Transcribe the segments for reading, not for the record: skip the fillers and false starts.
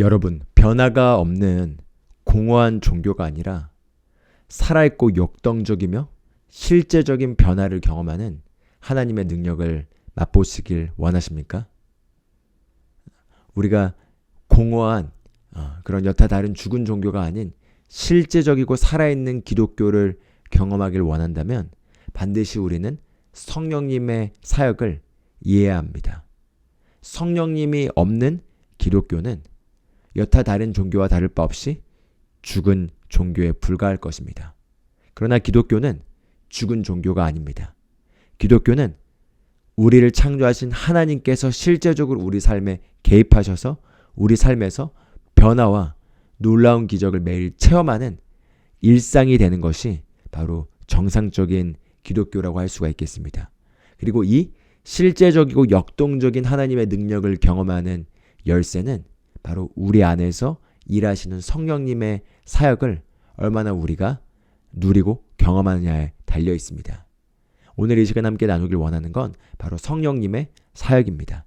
여러분, 변화가 없는 공허한 종교가 아니라 살아있고 역동적이며 실제적인 변화를 경험하는 하나님의 능력을 맛보시길 원하십니까? 우리가 공허한 그런 여타 다른 죽은 종교가 아닌 실제적이고 살아있는 기독교를 경험하길 원한다면 반드시 우리는 성령님의 사역을 이해해야 합니다. 성령님이 없는 기독교는 여타 다른 종교와 다를 바 없이 죽은 종교에 불과할 것입니다. 그러나 기독교는 죽은 종교가 아닙니다. 기독교는 우리를 창조하신 하나님께서 실제적으로 우리 삶에 개입하셔서 우리 삶에서 변화와 놀라운 기적을 매일 체험하는 일상이 되는 것이 바로 정상적인 기독교라고 할 수가 있겠습니다. 그리고 이 실제적이고 역동적인 하나님의 능력을 경험하는 열쇠는 바로 우리 안에서 일하시는 성령님의 사역을 얼마나 우리가 누리고 경험하느냐에 달려 있습니다. 오늘 이 시간 함께 나누길 원하는 건 바로 성령님의 사역입니다.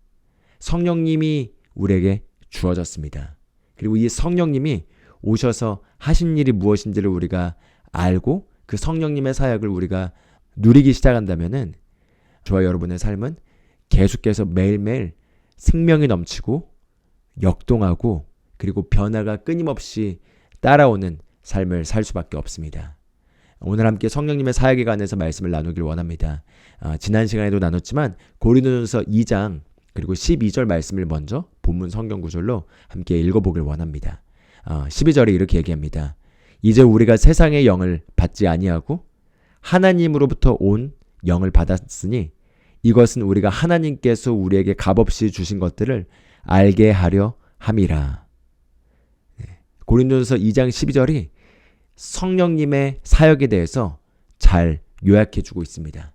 성령님이 우리에게 주어졌습니다. 그리고 이 성령님이 오셔서 하신 일이 무엇인지를 우리가 알고 그 성령님의 사역을 우리가 누리기 시작한다면은 저와 여러분의 삶은 계속해서 매일매일 생명이 넘치고 역동하고 그리고 변화가 끊임없이 따라오는 삶을 살 수밖에 없습니다. 오늘 함께 성령님의 사역에 관해서 말씀을 나누길 원합니다. 지난 시간에도 나눴지만 고린도전서 2장 그리고 12절 말씀을 먼저 본문 성경 구절로 함께 읽어보길 원합니다. 12절에 이렇게 얘기합니다. 이제 우리가 세상의 영을 받지 아니하고 하나님으로부터 온 영을 받았으니 이것은 우리가 하나님께서 우리에게 값없이 주신 것들을 알게 하려 함이라. 고린도전서 2장 12절이 성령님의 사역에 대해서 잘 요약해주고 있습니다.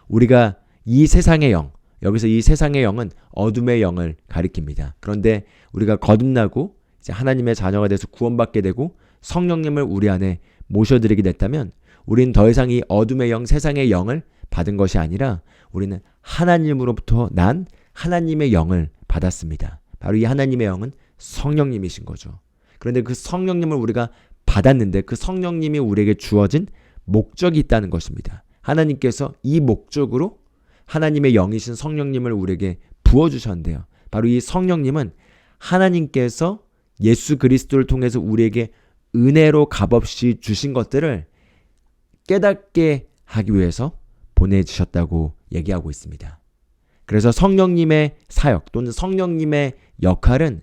우리가 이 세상의 영, 여기서 이 세상의 영은 어둠의 영을 가리킵니다. 그런데 우리가 거듭나고 이제 하나님의 자녀가 돼서 구원받게 되고 성령님을 우리 안에 모셔드리게 됐다면 우리는 더 이상 이 어둠의 영, 세상의 영을 받은 것이 아니라 우리는 하나님으로부터 난 하나님의 영을 받았습니다. 바로 이 하나님의 영은 성령님이신 거죠. 그런데 그 성령님을 우리가 받았는데 그 성령님이 우리에게 주어진 목적이 있다는 것입니다. 하나님께서 이 목적으로 하나님의 영이신 성령님을 우리에게 부어주셨는데요. 바로 이 성령님은 하나님께서 예수 그리스도를 통해서 우리에게 은혜로 값없이 주신 것들을 깨닫게 하기 위해서 보내주셨다고 얘기하고 있습니다. 그래서 성령님의 사역 또는 성령님의 역할은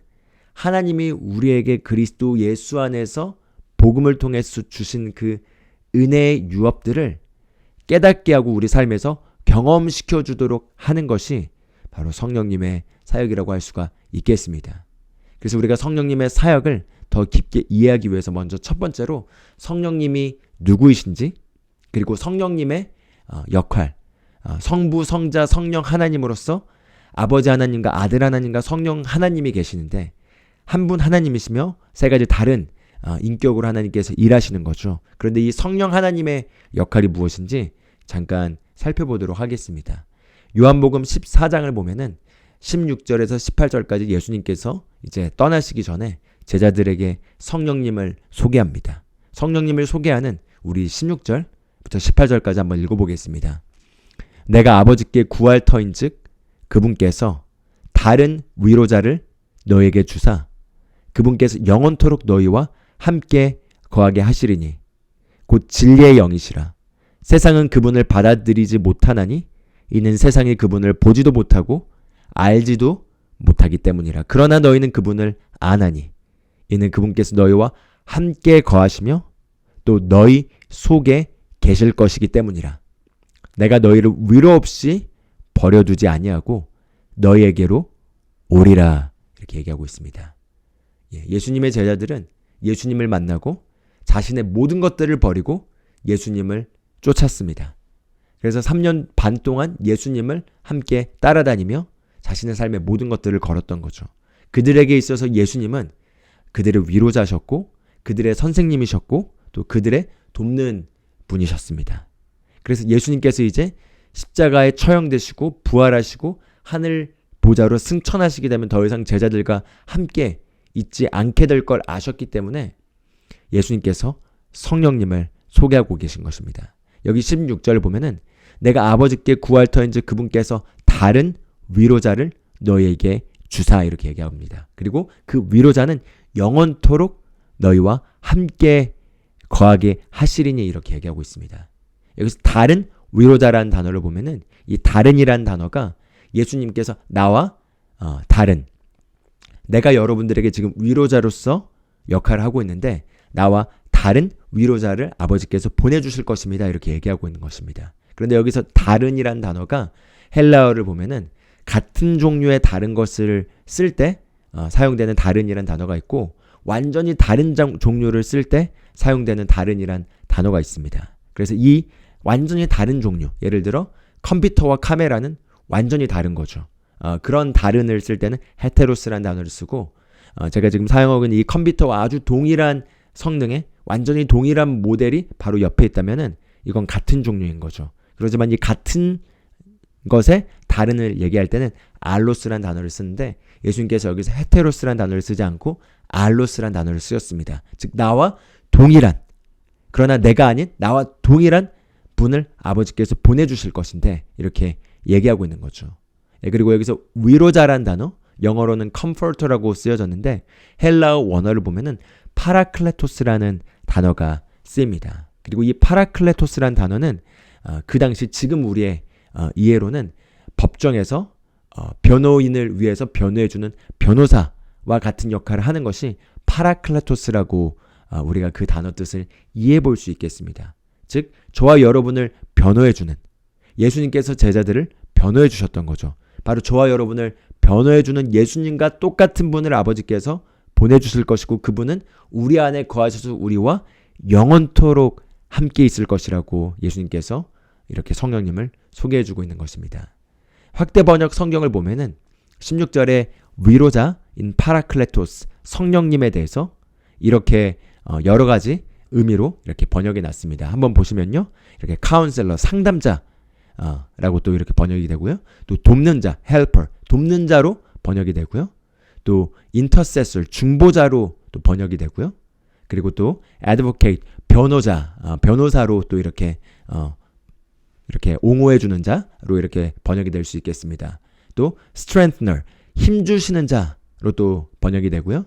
하나님이 우리에게 그리스도 예수 안에서 복음을 통해서 주신 그 은혜의 유업들을 깨닫게 하고 우리 삶에서 경험시켜 주도록 하는 것이 바로 성령님의 사역이라고 할 수가 있겠습니다. 그래서 우리가 성령님의 사역을 더 깊게 이해하기 위해서 먼저 첫 번째로 성령님이 누구이신지 그리고 성령님의 역할, 성부, 성자, 성령 하나님으로서 아버지 하나님과 아들 하나님과 성령 하나님이 계시는데 한 분 하나님이시며 세 가지 다른 인격으로 하나님께서 일하시는 거죠. 그런데 이 성령 하나님의 역할이 무엇인지 잠깐 살펴보도록 하겠습니다. 요한복음 14장을 보면은 16절에서 18절까지 예수님께서 이제 떠나시기 전에 제자들에게 성령님을 소개합니다. 성령님을 소개하는 우리 16절부터 18절까지 한번 읽어보겠습니다. 내가 아버지께 구할 터인즉 그분께서 다른 위로자를 너에게 주사 그분께서 영원토록 너희와 함께 거하게 하시리니 곧 진리의 영이시라. 세상은 그분을 받아들이지 못하나니 이는 세상이 그분을 보지도 못하고 알지도 못하기 때문이라. 그러나 너희는 그분을 아나니 이는 그분께서 너희와 함께 거하시며 또 너희 속에 계실 것이기 때문이라. 내가 너희를 위로 없이 버려두지 아니하고 너희에게로 오리라. 이렇게 얘기하고 있습니다. 예수님의 제자들은 예수님을 만나고 자신의 모든 것들을 버리고 예수님을 쫓았습니다. 그래서 3년 반 동안 예수님을 함께 따라다니며 자신의 삶의 모든 것들을 걸었던 거죠. 그들에게 있어서 예수님은 그들의 위로자셨고 그들의 선생님이셨고 또 그들의 돕는 분이셨습니다. 그래서 예수님께서 이제 십자가에 처형되시고 부활하시고 하늘 보좌로 승천하시게 되면 더 이상 제자들과 함께 잊지 않게 될 걸 아셨기 때문에 예수님께서 성령님을 소개하고 계신 것입니다. 여기 16절 보면은 내가 아버지께 구할 터인즉 그분께서 다른 위로자를 너희에게 주사 이렇게 얘기합니다. 그리고 그 위로자는 영원토록 너희와 함께 거하게 하시리니 이렇게 얘기하고 있습니다. 여기서 다른 위로자라는 단어를 보면은 이 다른이라는 단어가 예수님께서 나와 다른 내가 여러분들에게 지금 위로자로서 역할을 하고 있는데 나와 다른 위로자를 아버지께서 보내주실 것입니다. 이렇게 얘기하고 있는 것입니다. 그런데 여기서 다른이라는 단어가 헬라어를 보면은 같은 종류의 다른 것을 쓸 때 사용되는 다른이라는 단어가 있고 완전히 다른 종류를 쓸 때 사용되는 다른이라는 단어가 있습니다. 그래서 이 완전히 다른 종류, 예를 들어 컴퓨터와 카메라는 완전히 다른 거죠. 그런 다른을 쓸 때는 헤테로스라는 단어를 쓰고 제가 지금 사용하고 있는 이 컴퓨터와 아주 동일한 성능의 완전히 동일한 모델이 바로 옆에 있다면은 이건 같은 종류인 거죠. 그렇지만 이 같은 것에 다른을 얘기할 때는 알로스라는 단어를 쓰는데 예수님께서 여기서 헤테로스라는 단어를 쓰지 않고 알로스라는 단어를 쓰셨습니다. 즉 나와 동일한 그러나 내가 아닌 나와 동일한 분을 아버지께서 보내주실 것인데 이렇게 얘기하고 있는 거죠. 그리고 여기서 위로자라는 단어 영어로는 comforter라고 쓰여졌는데 헬라어 원어를 보면은 파라클레토스라는 단어가 쓰입니다. 그리고 이 파라클레토스라는 단어는 그 당시 지금 우리의 이해로는 법정에서 변호인을 위해서 변호해주는 변호사와 같은 역할을 하는 것이 파라클레토스라고 우리가 그 단어 뜻을 이해해 볼 수 있겠습니다. 즉 저와 여러분을 변호해주는 예수님께서 제자들을 변호해 주셨던 거죠. 바로 저와 여러분을 변호해주는 예수님과 똑같은 분을 아버지께서 보내주실 것이고 그분은 우리 안에 거하셔서 우리와 영원토록 함께 있을 것이라고 예수님께서 이렇게 성령님을 소개해주고 있는 것입니다. 확대 번역 성경을 보면은 16절에 위로자인 파라클레토스 성령님에 대해서 이렇게 여러 가지 의미로 이렇게 번역이 났습니다. 한번 보시면요. 이렇게 카운셀러 상담자 라고 또 이렇게 번역이 되고요. 또 돕는 자, helper, 돕는 자로 번역이 되고요. 또 intercessor, 중보자로 또 번역이 되고요. 그리고 또 advocate, 변호자, 변호사로 또 이렇게 옹호해 주는 자로 이렇게 번역이 될 수 있겠습니다. 또 strengthener, 힘 주시는 자로 또 번역이 되고요.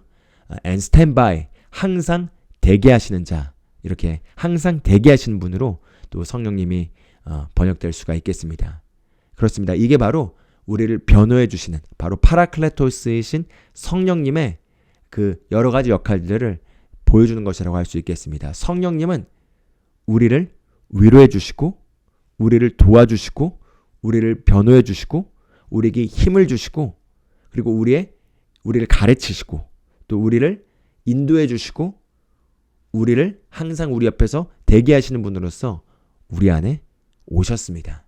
and standby, 항상 대기하시는 자, 이렇게 항상 대기하시는 분으로 또 성령님이 번역될 수가 있겠습니다. 그렇습니다. 이게 바로 우리를 변호해 주시는 바로 파라클레토스이신 성령님의 그 여러 가지 역할들을 보여주는 것이라고 할 수 있겠습니다. 성령님은 우리를 위로해 주시고 우리를 도와주시고 우리를 변호해 주시고 우리에게 힘을 주시고 그리고 우리를 가르치시고 또 우리를 인도해 주시고 우리를 항상 우리 옆에서 대기하시는 분으로서 우리 안에 오셨습니다.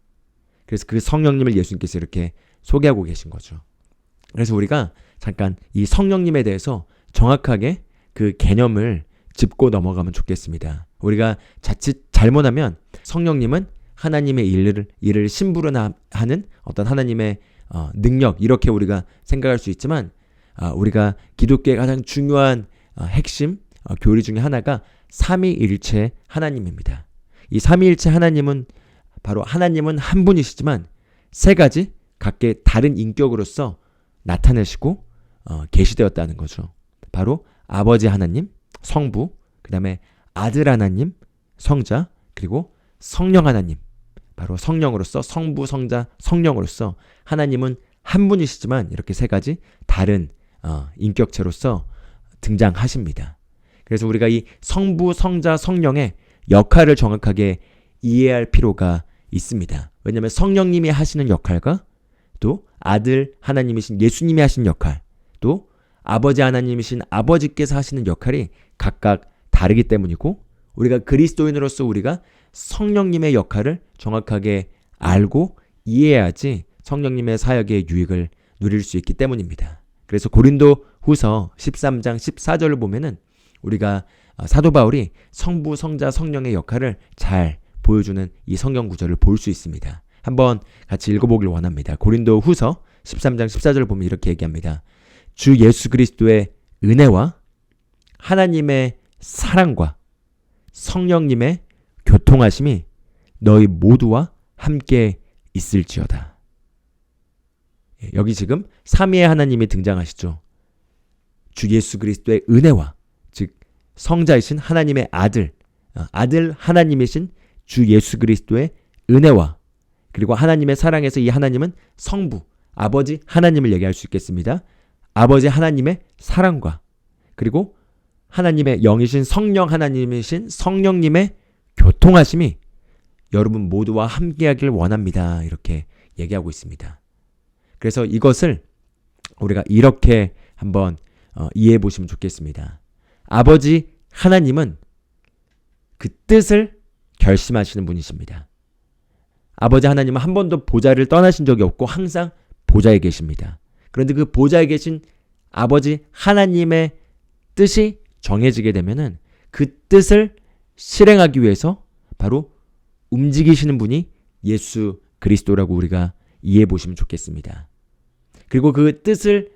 그래서 그 성령님을 예수님께서 이렇게 소개하고 계신 거죠. 그래서 우리가 잠깐 이 성령님에 대해서 정확하게 그 개념을 짚고 넘어가면 좋겠습니다. 우리가 자칫 잘못하면 성령님은 하나님의 일을 심부름하는 어떤 하나님의 능력 이렇게 우리가 생각할 수 있지만 우리가 기독교의 가장 중요한 핵심 교리 중에 하나가 삼위일체 하나님입니다. 이 삼위일체 하나님은 바로 하나님은 한 분이시지만 세 가지 각계 다른 인격으로서 나타내시고 계시되었다는 거죠. 바로 아버지 하나님, 성부, 그 다음에 아들 하나님, 성자, 그리고 성령 하나님, 바로 성령으로서 성부, 성자, 성령으로서 하나님은 한 분이시지만 이렇게 세 가지 다른 인격체로서 등장하십니다. 그래서 우리가 이 성부, 성자, 성령의 역할을 정확하게 이해할 필요가 있습니다. 왜냐하면 성령님이 하시는 역할과 또 아들 하나님이신 예수님이 하시는 역할, 또 아버지 하나님이신 아버지께서 하시는 역할이 각각 다르기 때문이고 우리가 그리스도인으로서 우리가 성령님의 역할을 정확하게 알고 이해해야지 성령님의 사역의 유익을 누릴 수 있기 때문입니다. 그래서 고린도 후서 13장 14절을 보면은 우리가 사도 바울이 성부, 성자, 성령의 역할을 잘 보여주는 이 성경 구절을 볼 수 있습니다. 한번 같이 읽어보길 원합니다. 고린도 후서 13장 14절을 보면 이렇게 얘기합니다. 주 예수 그리스도의 은혜와 하나님의 사랑과 성령님의 교통하심이 너희 모두와 함께 있을지어다. 여기 지금 삼위의 하나님이 등장하시죠. 주 예수 그리스도의 은혜와, 즉 성자이신 하나님의 아들 하나님이신 주 예수 그리스도의 은혜와, 그리고 하나님의 사랑에서 이 하나님은 성부, 아버지 하나님을 얘기할 수 있겠습니다. 아버지 하나님의 사랑과, 그리고 하나님의 영이신 성령 하나님이신 성령님의 교통하심이 여러분 모두와 함께하길 원합니다. 이렇게 얘기하고 있습니다. 그래서 이것을 우리가 이렇게 한번 이해해 보시면 좋겠습니다. 아버지 하나님은 그 뜻을 결심하시는 분이십니다. 아버지 하나님은 한 번도 보좌를 떠나신 적이 없고 항상 보좌에 계십니다. 그런데 그 보좌에 계신 아버지 하나님의 뜻이 정해지게 되면은 그 뜻을 실행하기 위해서 바로 움직이시는 분이 예수 그리스도라고 우리가 이해해 보시면 좋겠습니다. 그리고 그 뜻을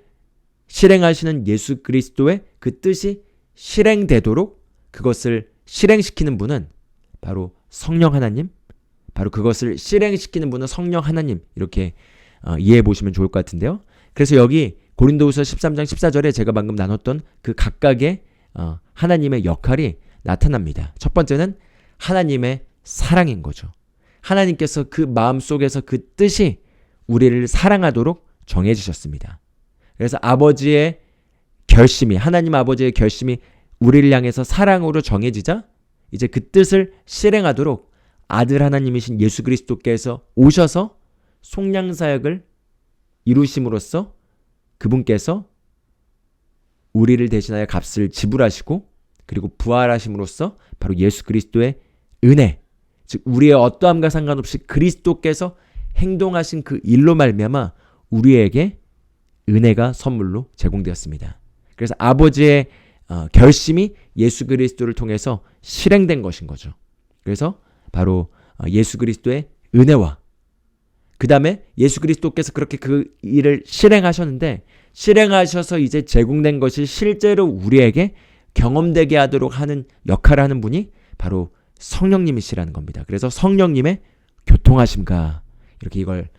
실행하시는 예수 그리스도의 그 뜻이 실행되도록 그것을 실행시키는 분은 바로 성령 하나님, 바로 그것을 실행시키는 분은 성령 하나님, 이렇게 이해해 보시면 좋을 것 같은데요. 그래서 여기 고린도후서 13장 14절에 제가 방금 나눴던 그 각각의 하나님의 역할이 나타납니다. 첫 번째는 하나님의 사랑인 거죠. 하나님께서 그 마음속에서 그 뜻이 우리를 사랑하도록 정해주셨습니다. 그래서 아버지의 결심이, 하나님 아버지의 결심이 우리를 향해서 사랑으로 정해지자 이제 그 뜻을 실행하도록 아들 하나님이신 예수 그리스도께서 오셔서 속량사역을 이루심으로써 그분께서 우리를 대신하여 값을 지불하시고 그리고 부활하심으로써 바로 예수 그리스도의 은혜, 즉 우리의 어떠함과 상관없이 그리스도께서 행동하신 그 일로 말미암아 우리에게 은혜가 선물로 제공되었습니다. 그래서 아버지의 결심이 예수 그리스도를 통해서 실행된 것인 거죠. 그래서 바로 예수 그리스도의 은혜와 그 다음에 예수 그리스도께서 그렇게 그 일을 실행하셨는데 실행하셔서 이제 제공된 것이 실제로 우리에게 경험되게 하도록 하는 역할을 하는 분이 바로 성령님이시라는 겁니다. 그래서 성령님의 교통하심과 이렇게 이걸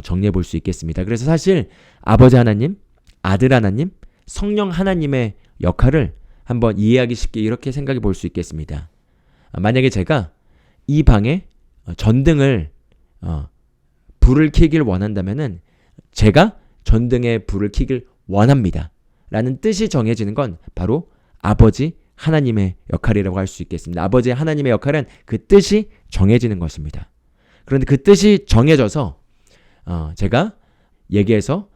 정리해 볼 수 있겠습니다. 그래서 사실 아버지 하나님, 아들 하나님, 성령 하나님의 역할을 한번 이해하기 쉽게 이렇게 생각해 볼 수 있겠습니다. 만약에 제가 이 방에 전등을 불을 켜길 원한다면은 제가 전등에 불을 켜길 원합니다. 라는 뜻이 정해지는 건 바로 아버지 하나님의 역할이라고 할 수 있겠습니다. 아버지 하나님의 역할은 그 뜻이 정해지는 것입니다. 그런데 그 뜻이 정해져서 제가 얘기해서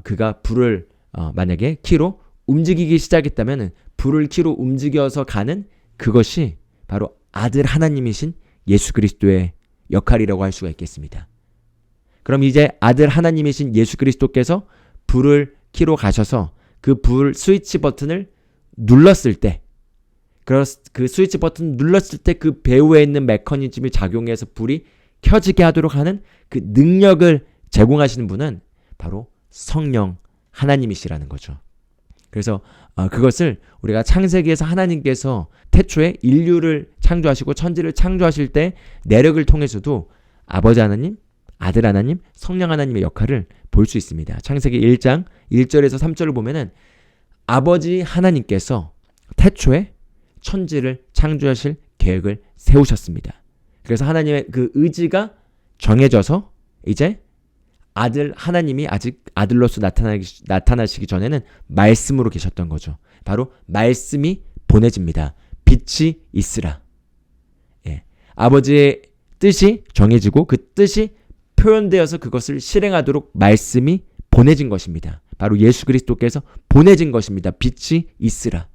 그가 불을 만약에 키로 움직이기 시작했다면 불을 키로 움직여서 가는 그것이 바로 아들 하나님이신 예수 그리스도의 역할이라고 할 수가 있겠습니다. 그럼 이제 아들 하나님이신 예수 그리스도께서 불을 키로 가셔서 그 불 스위치 버튼을 눌렀을 때 그 스위치 버튼 눌렀을 때 그 배후에 있는 메커니즘이 작용해서 불이 켜지게 하도록 하는 그 능력을 제공하시는 분은 바로 성령 하나님이시라는 거죠. 그래서 그것을 우리가 창세기에서 하나님께서 태초에 인류를 창조하시고 천지를 창조하실 때 내력을 통해서도 아버지 하나님, 아들 하나님, 성령 하나님의 역할을 볼 수 있습니다. 창세기 1장 1절에서 3절을 보면은 아버지 하나님께서 태초에 천지를 창조하실 계획을 세우셨습니다. 그래서 하나님의 그 의지가 정해져서 이제 아들 하나님이 아직 아들로서 나타나시기 전에는 말씀으로 계셨던 거죠. 바로 말씀이 보내집니다. 빛이 있으라. 예. 아버지의 뜻이 정해지고 그 뜻이 표현되어서 그것을 실행하도록 말씀이 보내진 것입니다. 바로 예수 그리스도께서 보내진 것입니다. 빛이 있으라.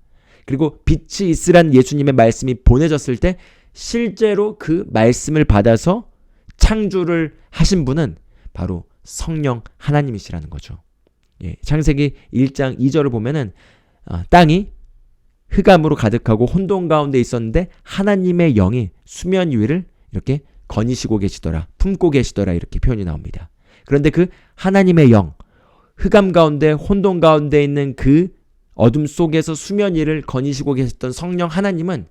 그리고 빛이 있으란 예수님의 말씀이 보내졌을 때 실제로 그 말씀을 받아서 창조를 하신 분은 바로 성령 하나님이시라는 거죠. 예, 창세기 1장 2절을 보면은 땅이 흑암으로 가득하고 혼돈 가운데 있었는데 하나님의 영이 수면 위를 이렇게 거니시고 계시더라, 품고 계시더라 이렇게 표현이 나옵니다. 그런데 그 하나님의 영, 흑암 가운데 혼돈 가운데 있는 그 어둠 속에서 수면 위를 거니시고 계셨던 성령 하나님은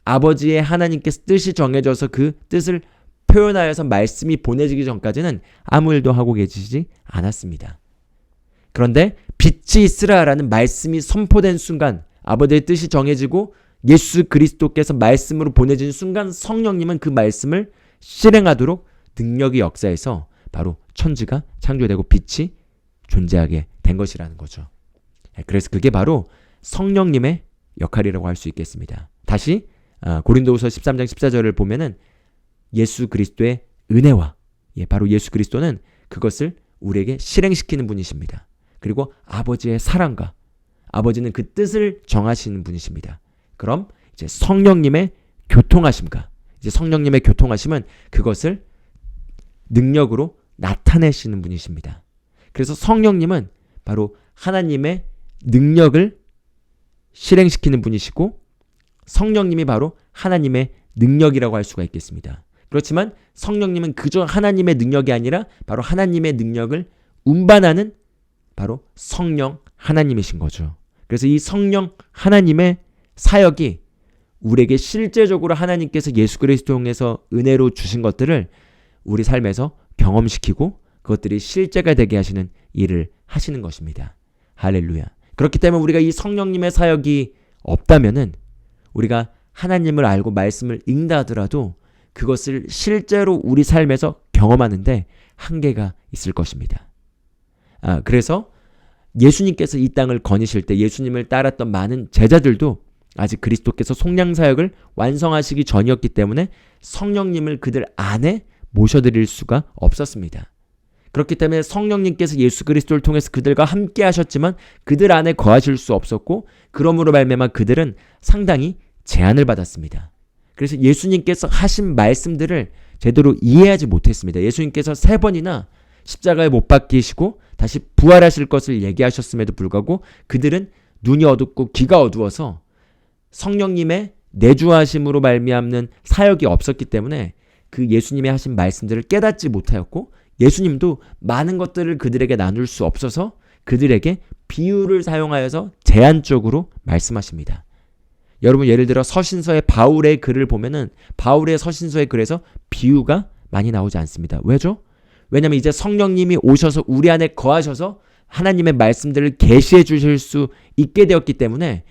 아버지의 하나님께서 뜻이 정해져서 그 뜻을 표현하여서 말씀이 보내지기 전까지는 아무 일도 하고 계시지 않았습니다. 그런데 빛이 있으라라는 말씀이 선포된 순간, 아버지의 뜻이 정해지고 예수 그리스도께서 말씀으로 보내진 순간 성령님은 그 말씀을 실행하도록 능력이 역사해서 바로 천지가 창조되고 빛이 존재하게 된 것이라는 거죠. 그래서 그게 바로 성령님의 역할이라고 할 수 있겠습니다. 다시 고린도후서 13장 14절을 보면은 예수 그리스도의 은혜와 바로 예수 그리스도는 그것을 우리에게 실행시키는 분이십니다. 그리고 아버지의 사랑과 아버지는 그 뜻을 정하시는 분이십니다. 그럼 이제 성령님의 교통하심과 이제 성령님의 교통하심은 그것을 능력으로 나타내시는 분이십니다. 그래서 성령님은 바로 하나님의 능력을 실행시키는 분이시고 성령님이 바로 하나님의 능력이라고 할 수가 있겠습니다. 그렇지만 성령님은 그저 하나님의 능력이 아니라 바로 하나님의 능력을 운반하는 바로 성령 하나님이신 거죠. 그래서 이 성령 하나님의 사역이 우리에게 실제적으로 하나님께서 예수 그리스도 통해서 은혜로 주신 것들을 우리 삶에서 경험시키고 그것들이 실제가 되게 하시는 일을 하시는 것입니다. 할렐루야. 그렇기 때문에 우리가 이 성령님의 사역이 없다면은 우리가 하나님을 알고 말씀을 읽는다 하더라도 그것을 실제로 우리 삶에서 경험하는데 한계가 있을 것입니다. 그래서 예수님께서 이 땅을 거니실 때 예수님을 따랐던 많은 제자들도 아직 그리스도께서 속량사역을 완성하시기 전이었기 때문에 성령님을 그들 안에 모셔드릴 수가 없었습니다. 그렇기 때문에 성령님께서 예수 그리스도를 통해서 그들과 함께 하셨지만 그들 안에 거하실 수 없었고 그러므로 말미암아 그들은 상당히 제한을 받았습니다. 그래서 예수님께서 하신 말씀들을 제대로 이해하지 못했습니다. 예수님께서 3번이나 십자가에 못 박히시고 다시 부활하실 것을 얘기하셨음에도 불구하고 그들은 눈이 어둡고 귀가 어두워서 성령님의 내주하심으로 말미암는 사역이 없었기 때문에 그 예수님이 하신 말씀들을 깨닫지 못하였고 예수님도 많은 것들을 그들에게 나눌 수 없어서 그들에게 비유를 사용하여서 제한적으로 말씀하십니다. 여러분 예를 들어 서신서의 바울의 글을 보면은 바울의 서신서의 글에서 비유가 많이 나오지 않습니다. 왜죠? 왜냐하면 이제 성령님이 오셔서 우리 안에 거하셔서 하나님의 말씀들을 계시해 주실 수 있게 되었기 때문에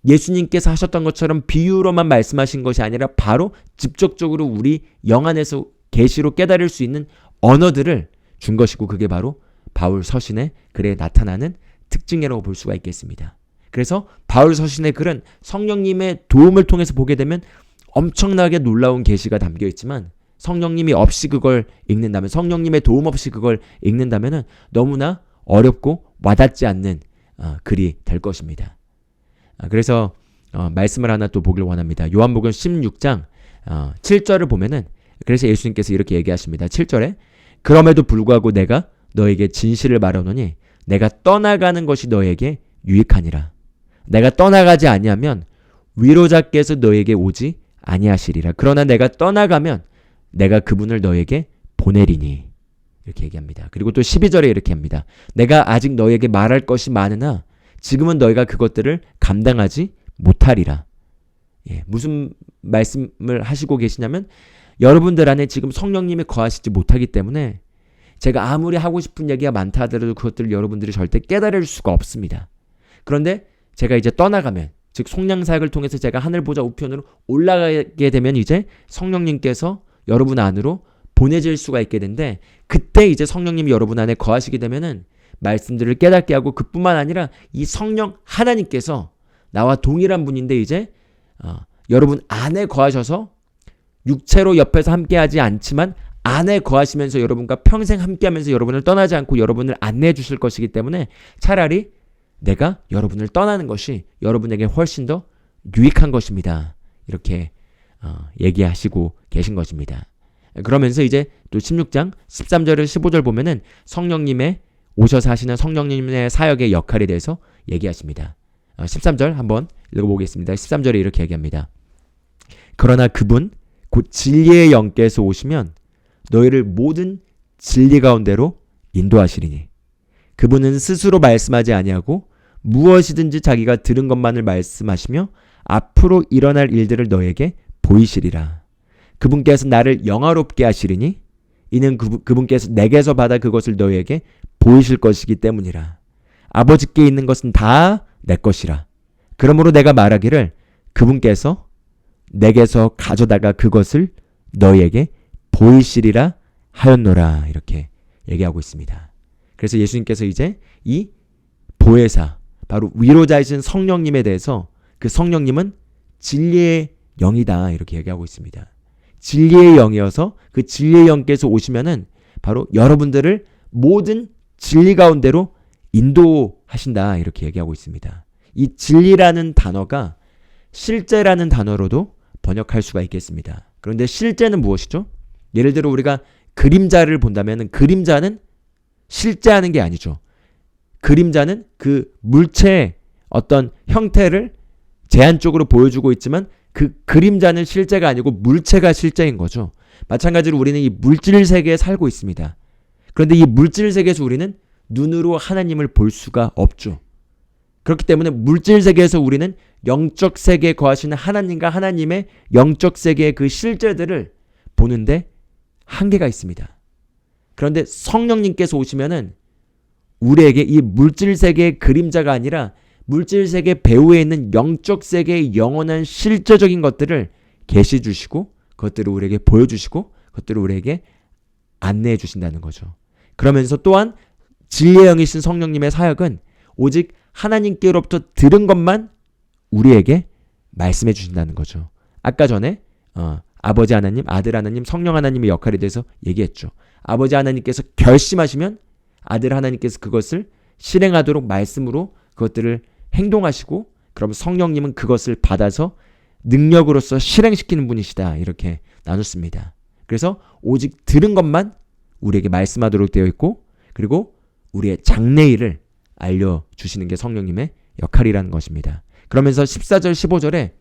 예수님께서 하셨던 것처럼 비유로만 말씀하신 것이 아니라 바로 직접적으로 우리 영 안에서 계시로 깨달을 수 있는 언어들을 준 것이고 그게 바로 바울 서신의 글에 나타나는 특징이라고 볼 수가 있겠습니다. 그래서 바울 서신의 글은 성령님의 도움을 통해서 보게 되면 엄청나게 놀라운 계시가 담겨 있지만 성령님이 없이 그걸 읽는다면 성령님의 도움 없이 그걸 읽는다면 너무나 어렵고 와닿지 않는 글이 될 것입니다. 그래서 말씀을 하나 또 보길 원합니다. 요한복음 16장 7절을 보면은 그래서 예수님께서 이렇게 얘기하십니다. 7절에 그럼에도 불구하고 내가 너에게 진실을 말하노니 내가 떠나가는 것이 너에게 유익하니라. 내가 떠나가지 아니하면 위로자께서 너에게 오지 아니하시리라. 그러나 내가 떠나가면 내가 그분을 너에게 보내리니. 이렇게 얘기합니다. 그리고 또 12절에 이렇게 합니다. 내가 아직 너에게 말할 것이 많으나 지금은 너희가 그것들을 감당하지 못하리라. 무슨 말씀을 하시고 계시냐면 여러분들 안에 지금 성령님이 거하시지 못하기 때문에 제가 아무리 하고 싶은 얘기가 많다 하더라도 그것들을 여러분들이 절대 깨달을 수가 없습니다. 그런데 제가 이제 떠나가면 즉 속량사역을 통해서 제가 하늘 보좌 우편으로 올라가게 되면 이제 성령님께서 여러분 안으로 보내질 수가 있게 되는데 그때 이제 성령님이 여러분 안에 거하시게 되면은 말씀들을 깨닫게 하고 그뿐만 아니라 이 성령 하나님께서 나와 동일한 분인데 이제 여러분 안에 거하셔서 육체로 옆에서 함께하지 않지만 안에 거하시면서 여러분과 평생 함께하면서 여러분을 떠나지 않고 여러분을 안내해 주실 것이기 때문에 차라리 내가 여러분을 떠나는 것이 여러분에게 훨씬 더 유익한 것입니다. 이렇게 얘기하시고 계신 것입니다. 그러면서 이제 또 16장 13절에서 15절 보면은 성령님의 오셔서 하시는 성령님의 사역의 역할에 대해서 얘기하십니다. 13절 한번 읽어보겠습니다. 13절에 이렇게 얘기합니다. 그러나 그분 곧 진리의 영께서 오시면 너희를 모든 진리 가운데로 인도하시리니 그분은 스스로 말씀하지 아니하고 무엇이든지 자기가 들은 것만을 말씀하시며 앞으로 일어날 일들을 너에게 보이시리라. 그분께서 나를 영화롭게 하시리니 이는 그분께서 내게서 받아 그것을 너에게 보이실 것이기 때문이라. 아버지께 있는 것은 다 내 것이라. 그러므로 내가 말하기를 그분께서 내게서 가져다가 그것을 너희에게 보이시리라 하였노라. 이렇게 얘기하고 있습니다. 그래서 예수님께서 이제 이 보혜사, 바로 위로자이신 성령님에 대해서 그 성령님은 진리의 영이다 이렇게 얘기하고 있습니다. 진리의 영이어서 그 진리의 영께서 오시면은 바로 여러분들을 모든 진리 가운데로 인도하신다 이렇게 얘기하고 있습니다. 이 진리라는 단어가 실제라는 단어로도 번역할 수가 있겠습니다. 그런데 실제는 무엇이죠? 예를 들어 우리가 그림자를 본다면 그림자는 실제하는 게 아니죠. 그림자는 그 물체의 어떤 형태를 제한적으로 보여주고 있지만 그 그림자는 실제가 아니고 물체가 실제인 거죠. 마찬가지로 우리는 이 물질 세계에 살고 있습니다. 그런데 이 물질 세계에서 우리는 눈으로 하나님을 볼 수가 없죠. 그렇기 때문에 물질 세계에서 우리는 영적 세계에 거하시는 하나님과 하나님의 영적 세계의 그 실제들을 보는데 한계가 있습니다. 그런데 성령님께서 오시면은 우리에게 이 물질 세계의 그림자가 아니라 물질 세계 배후에 있는 영적 세계의 영원한 실제적인 것들을 계시 주시고 그것들을 우리에게 보여주시고 그것들을 우리에게 안내해 주신다는 거죠. 그러면서 또한 진리의 영이신 성령님의 사역은 오직 하나님께로부터 들은 것만 우리에게 말씀해 주신다는 거죠. 아까 전에 아버지 하나님, 아들 하나님, 성령 하나님의 역할에 대해서 얘기했죠. 아버지 하나님께서 결심하시면 아들 하나님께서 그것을 실행하도록 말씀으로 그것들을 행동하시고 그럼 성령님은 그것을 받아서 능력으로서 실행시키는 분이시다 이렇게 나눴습니다. 그래서 오직 들은 것만 우리에게 말씀하도록 되어 있고 그리고 우리의 장래일을 알려주시는 게 성령님의 역할이라는 것입니다. 그러면서 14절 15절에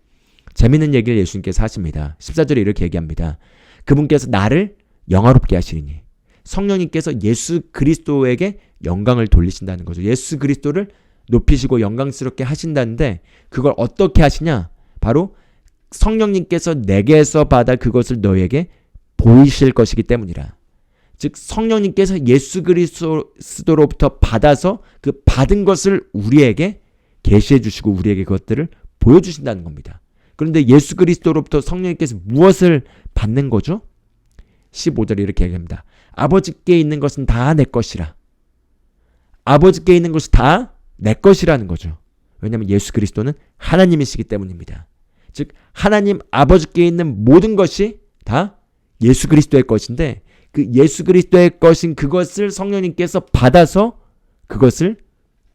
재미있는 얘기를 예수님께서 하십니다. 14절에 이렇게 얘기합니다. 그분께서 나를 영화롭게 하시리니 성령님께서 예수 그리스도에게 영광을 돌리신다는 거죠. 예수 그리스도를 높이시고 영광스럽게 하신다는데 그걸 어떻게 하시냐? 바로 성령님께서 내게서 받아 그것을 너에게 보이실 것이기 때문이라. 즉 성령님께서 예수 그리스도로부터 받아서 그 받은 것을 우리에게 계시해 주시고 우리에게 그것들을 보여주신다는 겁니다. 그런데 예수 그리스도로부터 성령님께서 무엇을 받는 거죠? 15절에 이렇게 얘기합니다. 아버지께 있는 것은 다 내 것이라. 아버지께 있는 것이 다 내 것이라는 거죠. 왜냐하면 예수 그리스도는 하나님이시기 때문입니다. 즉 하나님 아버지께 있는 모든 것이 다 예수 그리스도의 것인데 그 예수 그리스도의 것인 그것을 성령님께서 받아서 그것을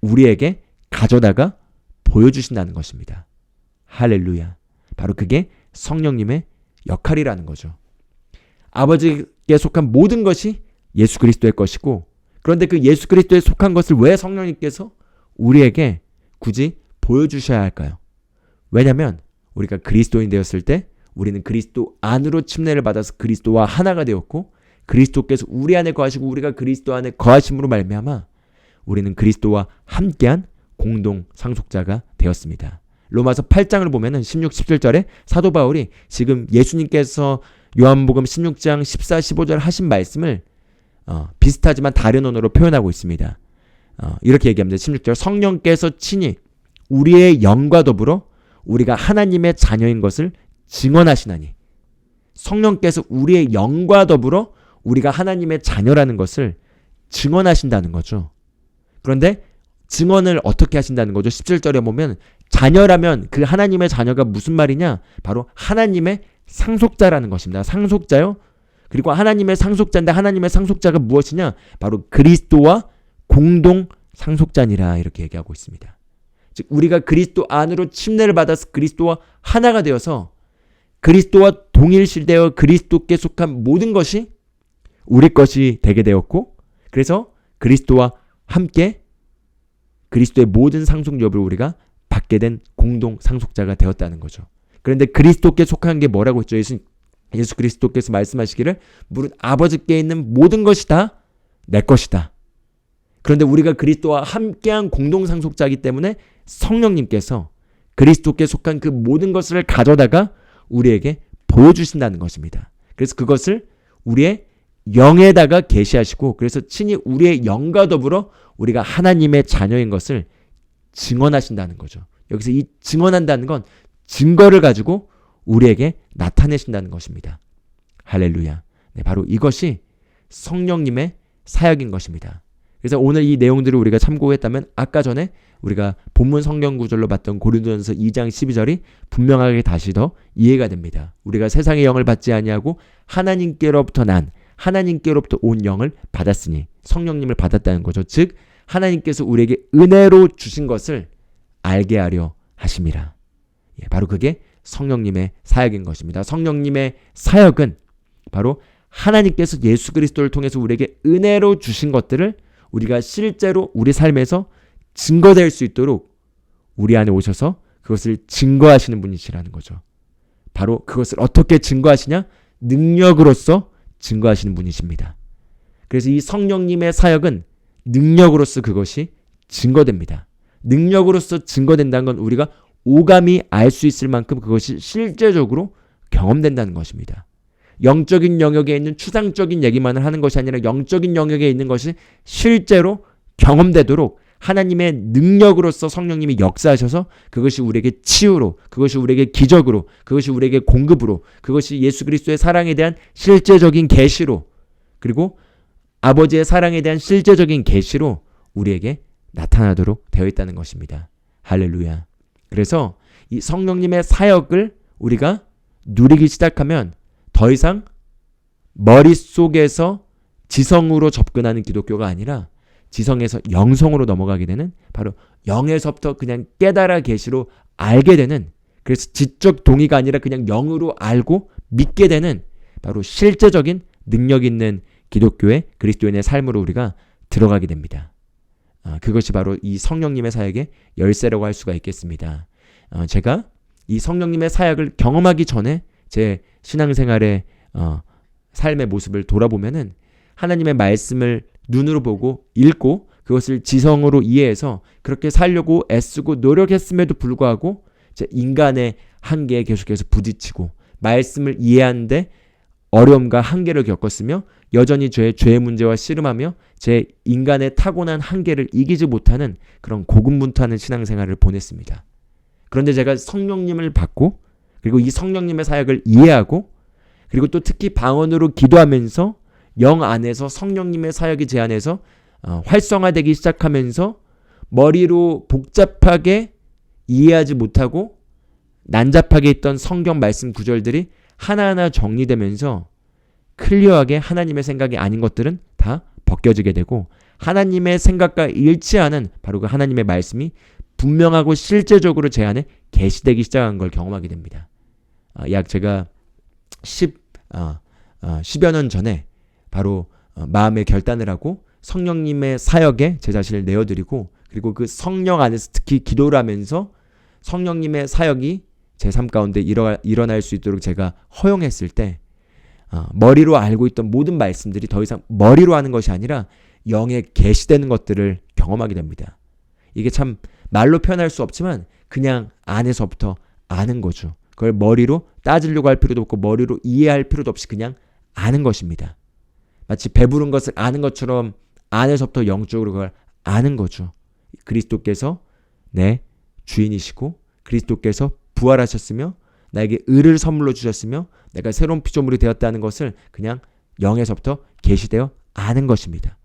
우리에게 가져다가 보여주신다는 것입니다. 할렐루야. 바로 그게 성령님의 역할이라는 거죠. 아버지께 속한 모든 것이 예수 그리스도의 것이고 그런데 그 예수 그리스도에 속한 것을 왜 성령님께서 우리에게 굳이 보여주셔야 할까요? 왜냐하면 우리가 그리스도인 되었을 때 우리는 그리스도 안으로 침례를 받아서 그리스도와 하나가 되었고 그리스도께서 우리 안에 거하시고 우리가 그리스도 안에 거하심으로 말미암아 우리는 그리스도와 함께한 공동 상속자가 되었습니다. 로마서 8장을 보면은 16, 17절에 사도 바울이 지금 예수님께서 요한복음 16장 14, 15절 하신 말씀을 비슷하지만 다른 언어로 표현하고 있습니다. 이렇게 얘기합니다. 16절 성령께서 친히 우리의 영과 더불어 우리가 하나님의 자녀인 것을 증언하시나니 성령께서 우리의 영과 더불어 우리가 하나님의 자녀라는 것을 증언하신다는 거죠. 그런데 증언을 어떻게 하신다는 거죠? 17절에 보면 자녀라면 그 하나님의 자녀가 무슨 말이냐? 바로 하나님의 상속자라는 것입니다. 상속자요. 그리고 하나님의 상속자인데 하나님의 상속자가 무엇이냐? 바로 그리스도와 공동 상속자니라 이렇게 얘기하고 있습니다. 즉 우리가 그리스도 안으로 침례를 받아서 그리스도와 하나가 되어서 그리스도와 동일시되어 그리스도께 속한 모든 것이 우리 것이 되게 되었고 그래서 그리스도와 함께 그리스도의 모든 상속 여부를 우리가 받게 된 공동 상속자가 되었다는 거죠. 그런데 그리스도께 속한 게 뭐라고 했죠? 예수 그리스도께서 말씀하시기를 무릇 아버지께 있는 모든 것이 다 내 것이다. 그런데 우리가 그리스도와 함께한 공동상속자이기 때문에 성령님께서 그리스도께 속한 그 모든 것을 가져다가 우리에게 보여주신다는 것입니다. 그래서 그것을 우리의 영에다가 계시하시고 그래서 친히 우리의 영과 더불어 우리가 하나님의 자녀인 것을 증언하신다는 거죠. 여기서 이 증언한다는 건 증거를 가지고 우리에게 나타내신다는 것입니다. 할렐루야. 네, 바로 이것이 성령님의 사역인 것입니다. 그래서 오늘 이 내용들을 우리가 참고했다면 아까 전에 우리가 본문 성경 구절로 봤던 고린도전서 2장 12절이 분명하게 다시 더 이해가 됩니다. 우리가 세상의 영을 받지 아니하고 하나님께로부터 난 하나님께로부터 온 영을 받았으니 성령님을 받았다는 거죠. 즉 하나님께서 우리에게 은혜로 주신 것을 알게 하려 하심이라. 바로 그게 성령님의 사역인 것입니다. 성령님의 사역은 바로 하나님께서 예수 그리스도를 통해서 우리에게 은혜로 주신 것들을 우리가 실제로 우리 삶에서 증거될 수 있도록 우리 안에 오셔서 그것을 증거하시는 분이시라는 거죠. 바로 그것을 어떻게 증거하시냐? 능력으로서 증거하시는 분이십니다. 그래서 이 성령님의 사역은 능력으로서 그것이 증거됩니다. 능력으로서 증거된다는 건 우리가 오감이 알 수 있을 만큼 그것이 실제적으로 경험된다는 것입니다. 영적인 영역에 있는 추상적인 얘기만을 하는 것이 아니라 영적인 영역에 있는 것이 실제로 경험되도록 하나님의 능력으로서 성령님이 역사하셔서 그것이 우리에게 치유로, 그것이 우리에게 기적으로, 그것이 우리에게 공급으로, 그것이 예수 그리스도의 사랑에 대한 실제적인 계시로, 그리고 아버지의 사랑에 대한 실제적인 계시로 우리에게 나타나도록 되어 있다는 것입니다. 할렐루야. 그래서 이 성령님의 사역을 우리가 누리기 시작하면 더 이상 머릿속에서 지성으로 접근하는 기독교가 아니라 지성에서 영성으로 넘어가게 되는, 바로 영에서부터 그냥 깨달아 계시로 알게 되는, 그래서 지적 동의가 아니라 그냥 영으로 알고 믿게 되는 바로 실제적인 능력 있는 기독교의 그리스도인의 삶으로 우리가 들어가게 됩니다. 그것이 바로 이 성령님의 사역의 열쇠라고 할 수가 있겠습니다. 제가 이 성령님의 사역을 경험하기 전에 제 신앙생활의 삶의 모습을 돌아보면은 하나님의 말씀을 눈으로 보고 읽고 그것을 지성으로 이해해서 그렇게 살려고 애쓰고 노력했음에도 불구하고 제 인간의 한계에 계속해서 부딪히고 말씀을 이해하는데 어려움과 한계를 겪었으며 여전히 죄의 문제와 씨름하며 제 인간의 타고난 한계를 이기지 못하는 그런 고군분투하는 신앙생활을 보냈습니다. 그런데 제가 성령님을 받고 그리고 이 성령님의 사역을 이해하고 그리고 또 특히 방언으로 기도하면서 영 안에서 성령님의 사역이 제 안에서 활성화되기 시작하면서 머리로 복잡하게 이해하지 못하고 난잡하게 있던 성경 말씀 구절들이 하나하나 정리되면서 클리어하게 하나님의 생각이 아닌 것들은 다 벗겨지게 되고 하나님의 생각과 일치하는 바로 그 하나님의 말씀이 분명하고 실제적으로 제 안에 계시되기 시작한 걸 경험하게 됩니다. 약 제가 10여 년 전에 바로 마음의 결단을 하고 성령님의 사역에 제 자신을 내어드리고 그리고 그 성령 안에서 특히 기도를 하면서 성령님의 사역이 제 삶 가운데 일어날 수 있도록 제가 허용했을 때 머리로 알고 있던 모든 말씀들이 더 이상 머리로 하는 것이 아니라 영에 계시되는 것들을 경험하게 됩니다. 이게 참 말로 표현할 수 없지만 그냥 안에서부터 아는 거죠. 그걸 머리로 따지려고 할 필요도 없고 머리로 이해할 필요도 없이 그냥 아는 것입니다. 마치 배부른 것을 아는 것처럼 안에서부터 영적으로 그걸 아는 거죠. 그리스도께서 내 주인이시고 그리스도께서 부활하셨으며 나에게 의를 선물로 주셨으며 내가 새로운 피조물이 되었다는 것을 그냥 영에서부터 계시되어 아는 것입니다.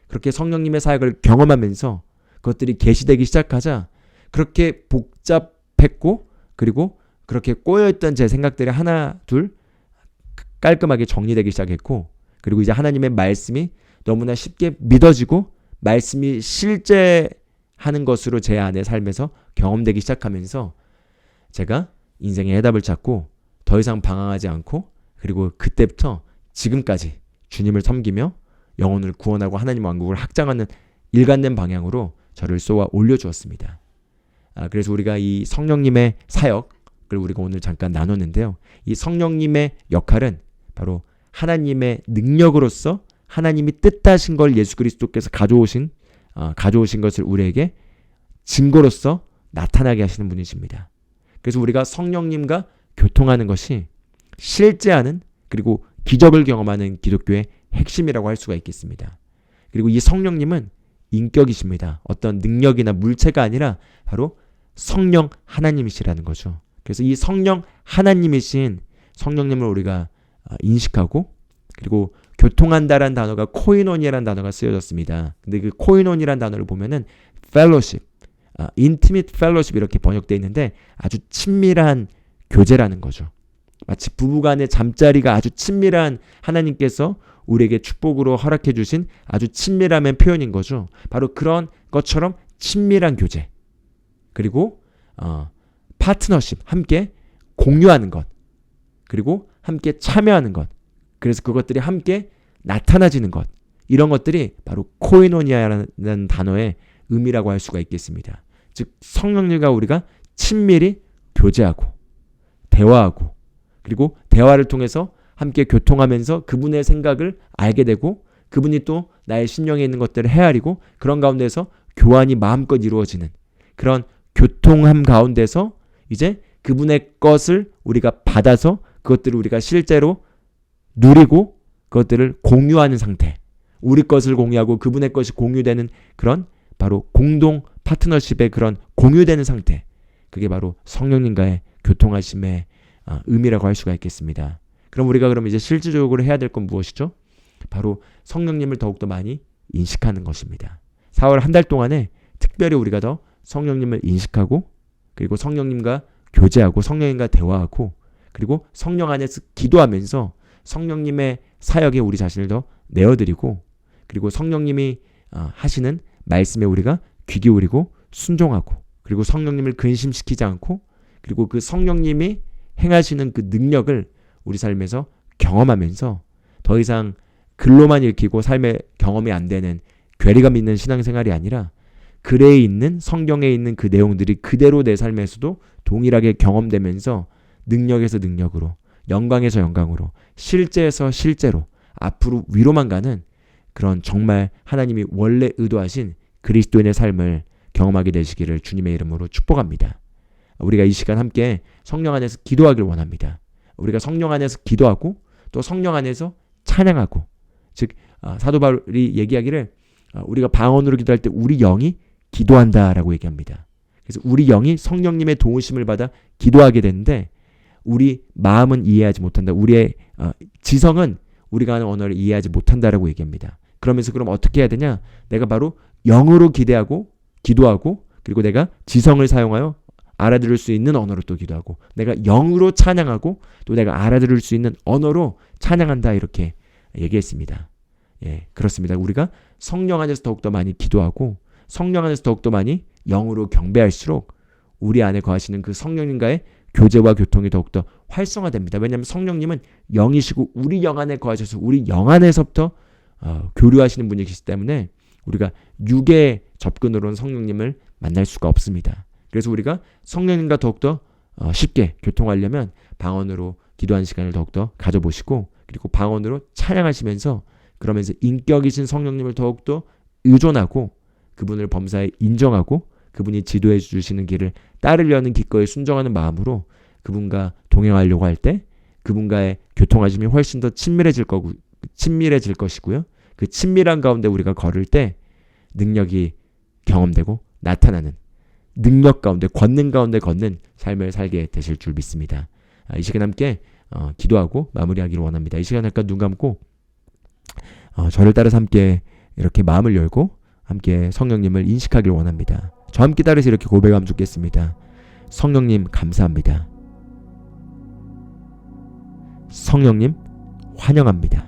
그렇게 성령님의 사역을 경험하면서 그것들이 계시되기 시작하자 그렇게 복잡했고 그리고 그렇게 꼬여있던 제 생각들이 하나 둘 깔끔하게 정리되기 시작했고 그리고 이제 하나님의 말씀이 너무나 쉽게 믿어지고 말씀이 실제하는 것으로 제 안의 삶에서 경험되기 시작하면서 제가 인생의 해답을 찾고 더 이상 방황하지 않고 그리고 그때부터 지금까지 주님을 섬기며 영혼을 구원하고 하나님 왕국을 확장하는 일관된 방향으로 저를 쏘아 올려주었습니다. 그래서 우리가 이 성령님의 사역을 우리가 오늘 잠깐 나눴는데요. 이 성령님의 역할은 바로 하나님의 능력으로서 하나님이 뜻하신 걸 예수 그리스도께서 가져오신 가져오신 것을 우리에게 증거로서 나타나게 하시는 분이십니다. 그래서 우리가 성령님과 교통하는 것이 실제하는 그리고 기적을 경험하는 기독교의 핵심이라고 할 수가 있겠습니다. 그리고 이 성령님은 인격이십니다. 어떤 능력이나 물체가 아니라 바로 성령 하나님이시라는 거죠. 그래서 이 성령 하나님이신 성령님을 우리가 인식하고 그리고 교통한다라는 단어가 코이노니아라는 단어가 쓰여졌습니다. 근데 그 코이노니아라는 단어를 보면은 fellowship, intimate fellowship 이렇게 번역되어 있는데 아주 친밀한 교제라는 거죠. 마치 부부간의 잠자리가 아주 친밀한 하나님께서 우리에게 축복으로 허락해 주신 아주 친밀함의 표현인 거죠. 바로 그런 것처럼 친밀한 교제. 그리고 파트너십, 함께 공유하는 것. 그리고 함께 참여하는 것. 그래서 그것들이 함께 나타나지는 것. 이런 것들이 바로 코이노니아라는 단어의 의미라고 할 수가 있겠습니다. 즉 성령님과 우리가 친밀히 교제하고 대화하고 그리고 대화를 통해서 함께 교통하면서 그분의 생각을 알게 되고 그분이 또 나의 심령에 있는 것들을 헤아리고 그런 가운데서 교환이 마음껏 이루어지는 그런 교통함 가운데서 이제 그분의 것을 우리가 받아서 그것들을 우리가 실제로 누리고 그것들을 공유하는 상태. 우리 것을 공유하고 그분의 것이 공유되는 그런 바로 공동 파트너십의 그런 공유되는 상태. 그게 바로 성령님과의 교통하심의 의미라고 할 수가 있겠습니다. 그럼 우리가 이제 실질적으로 해야 될 건 무엇이죠? 바로 성령님을 더욱더 많이 인식하는 것입니다. 4월 한 달 동안에 특별히 우리가 더 성령님을 인식하고 그리고 성령님과 교제하고 성령님과 대화하고 그리고 성령 안에서 기도하면서 성령님의 사역에 우리 자신을 더 내어드리고 그리고 성령님이 하시는 말씀에 우리가 귀 기울이고 순종하고 그리고 성령님을 근심시키지 않고 그리고 그 성령님이 행하시는 그 능력을 우리 삶에서 경험하면서 더 이상 글로만 읽히고 삶의 경험이 안 되는 괴리감 있는 신앙생활이 아니라 글에 있는 성경에 있는 그 내용들이 그대로 내 삶에서도 동일하게 경험되면서 능력에서 능력으로 영광에서 영광으로 실제에서 실제로 앞으로 위로만 가는 그런 정말 하나님이 원래 의도하신 그리스도인의 삶을 경험하게 되시기를 주님의 이름으로 축복합니다. 우리가 이 시간 함께 성령 안에서 기도하길 원합니다. 우리가 성령 안에서 기도하고 또 성령 안에서 찬양하고 즉 사도 바울이 얘기하기를 우리가 방언으로 기도할 때 우리 영이 기도한다라고 얘기합니다. 그래서 우리 영이 성령님의 도우심을 받아 기도하게 되는데 우리 마음은 이해하지 못한다. 우리의 지성은 우리가 하는 언어를 이해하지 못한다라고 얘기합니다. 그러면서 그럼 어떻게 해야 되냐? 내가 바로 영으로 기대하고 기도하고 그리고 내가 지성을 사용하여 알아들을 수 있는 언어로 또 기도하고 내가 영으로 찬양하고 또 내가 알아들을 수 있는 언어로 찬양한다 이렇게 얘기했습니다. 예, 그렇습니다. 우리가 성령 안에서 더욱더 많이 기도하고 성령 안에서 더욱더 많이 영으로 경배할수록 우리 안에 거하시는 그 성령님과의 교제와 교통이 더욱더 활성화됩니다. 왜냐하면 성령님은 영이시고 우리 영 안에 거하셔서 우리 영 안에서부터 교류하시는 분이시기 때문에 우리가 육의 접근으로는 성령님을 만날 수가 없습니다. 그래서 우리가 성령님과 더욱더 쉽게 교통하려면 방언으로 기도하는 시간을 더욱더 가져보시고 그리고 방언으로 찬양하시면서 그러면서 인격이신 성령님을 더욱더 의존하고 그분을 범사에 인정하고 그분이 지도해 주시는 길을 따르려는 기꺼이 순종하는 마음으로 그분과 동행하려고 할 때 그분과의 교통하심이 훨씬 더 친밀해질 것이고요. 그 친밀한 가운데 우리가 걸을 때 능력이 경험되고 나타나는 능력 가운데 권능 가운데 걷는 삶을 살게 되실 줄 믿습니다. 이 시간 함께 기도하고 마무리하기를 원합니다. 이 시간 잠깐 눈 감고 저를 따라서 함께 이렇게 마음을 열고 함께 성령님을 인식하기를 원합니다. 저 함께 따라서 이렇게 고백하면 좋겠습니다. 성령님 감사합니다. 성령님 환영합니다.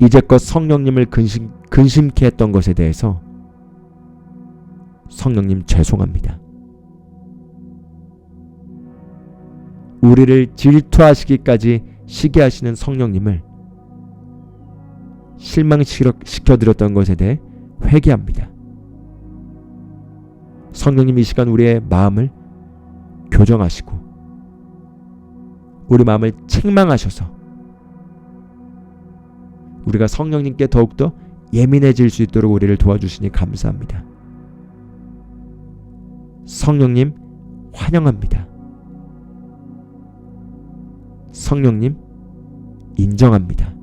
이제껏 성령님을 근심케 했던 것에 대해서 성령님 죄송합니다. 우리를 질투하시기까지 시게 하시는 성령님을 실망시켜드렸던 것에 대해 회개합니다. 성령님 이 시간 우리의 마음을 교정하시고 우리 마음을 책망하셔서 우리가 성령님께 더욱더 예민해질 수 있도록 우리를 도와주시니 감사합니다. 성령님 환영합니다. 성령님 인정합니다.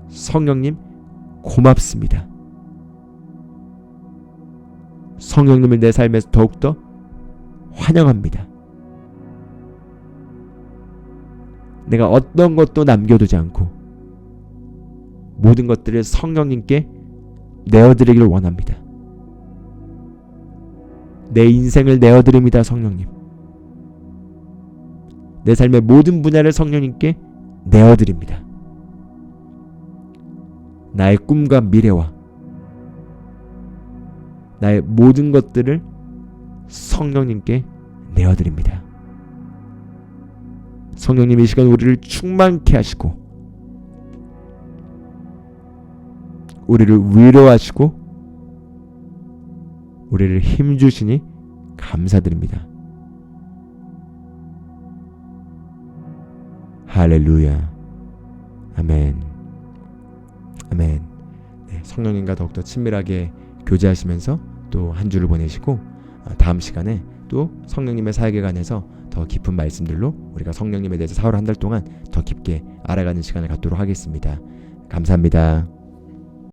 성령님 고맙습니다. 성령님을 내 삶에서 더욱더 환영합니다. 내가 어떤 것도 남겨두지 않고 모든 것들을 성령님께 내어드리기를 원합니다. 내 인생을 내어드립니다. 성령님. 내 삶의 모든 분야를 성령님께 내어드립니다. 나의 꿈과 미래와 나의 모든 것들을 성령님께 내어드립니다. 성령님 이 시간 우리를 충만케 하시고 우리를 위로하시고 우리를 힘주시니 감사드립니다. 할렐루야. 아멘. 아멘. 네, 성령님과 더욱더 친밀하게 교제하시면서 또 한 주를 보내시고 다음 시간에 또 성령님의 사역에 관해서 더 깊은 말씀들로 우리가 성령님에 대해서 4월 한 달 동안 더 깊게 알아가는 시간을 갖도록 하겠습니다. 감사합니다.